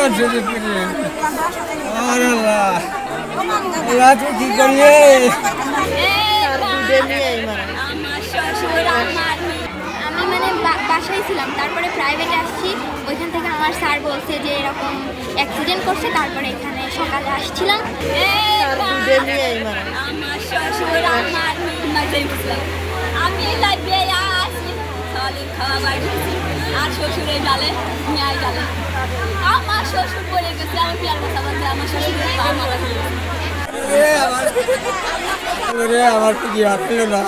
কি করিয়ে আমি মানে বাসায় ছিলাম, তারপরে প্রাইভেটে আসছি। ওইখান থেকে আমার স্যার বলছে যে এরকম অ্যাক্সিডেন্ট করছে, তারপরে এখানে সকালে আসছিলাম। আমি আর শ্বশুরের ডালে মেয়াই ডালে আমার শ্বশুর বলে গেছে, আমি পিয়ার কথা বলতে আমার শ্বশুরের পা মারা আমার কি আসলো না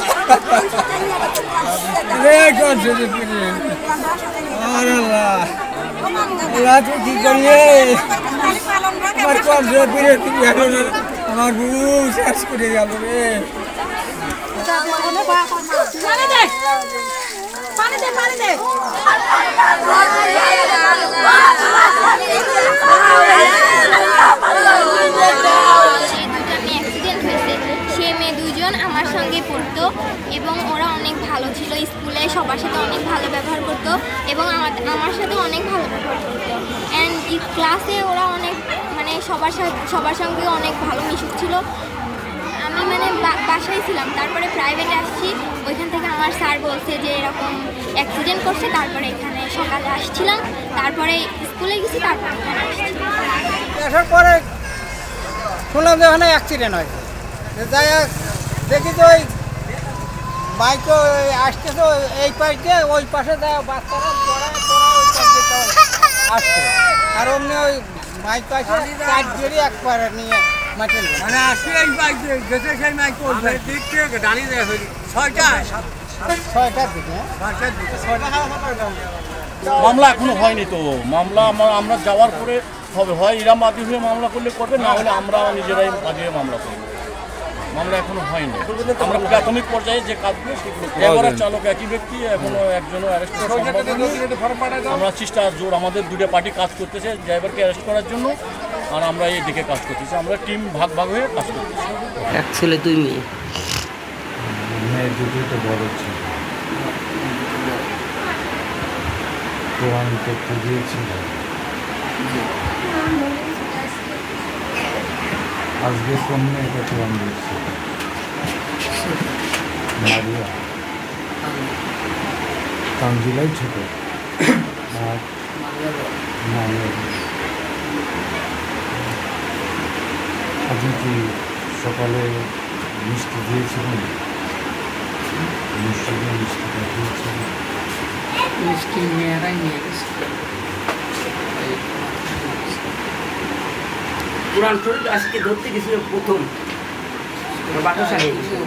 কি করিয়ে আমার বউ শেষ করে গেল রে। আমার সঙ্গে পড়তো এবং ওরা অনেক ভালো ছিল, স্কুলে সবার সাথে অনেক ভালো ব্যবহার করতো এবং আমার সাথে অনেক ভালো ব্যবহার করতো। অ্যান্ড ক্লাসে ওরা অনেক মানে সবার সঙ্গে অনেক ভালো মিশুক ছিল। আমি মানে বাসায় ছিলাম, তারপরে প্রাইভেটে আসছি। ওইখান থেকে আমার স্যার বলছে যে এরকম অ্যাক্সিডেন্ট করছে, তারপরে এখানে সকালে আসছিলাম, তারপরে স্কুলে গেছি, তারপরে এখানে আসছি। আসার পরে শুনলাম যে ওখানে অ্যাক্সিডেন্ট হয়েছে। যাই হোক দেখি তো ওই বাইক আসতেছে এই পাশ দিয়ে, ওই পাশে যায় বাচ্চারা আসছে, আর অমনি ওই বাইক পাশে চার জড়ি একবারে নিয়ে মাঠের মানে আসছে। এই বাইক গেছে সেই বাইক দিক থেকে দাঁড়িয়ে দেওয়া হয়েছে ছয়টার দিকে, 6টা মামলা এখনো হয়নি। তো মামলা আমরা যাওয়ার পরে হবে, হয় ইরা বাদী হয়ে মামলা করলে করবে, না হলে আমরা নিজেরাই বাদী হয়ে মামলা করবো। মামলা এখনো হয়নি। আমরা প্রাথমিক পর্যায়ে যে কাজগুলো সেগুলো ড্রাইভার আর চালক একই ব্যক্তি, এখনো একজনও অ্যারেস্ট করা সম্ভব না। আমরা চেষ্টা জোর, আমাদের দুটো পার্টি কাজ করতেছে ড্রাইভারকে অ্যারেস্ট করার জন্য, আর আমরা এই দিকে কাজ করতেছি। আমরা টিম ভাগ হয়ে কাজ করতেছি। এক ছেলে 2 মেয়ে, মেয়ে দুটোই বড় ছিল। তো আমি তথ্য দিয়েছিল আজকে কোন মেয়েকে প্রমাণ দিয়েছি, মারিয়া তানজিলাই ছোট আর আপনি কি সকালে মিষ্টি দিয়েছিলেন? মিষ্টিটা দিয়েছিলেন? মিষ্টি মেয়েরাই নিয়ে গেছে। কোরআন শরীফ আজকে ধরতে গেছিল প্রথম বাতাসা নিয়ে গেছিল।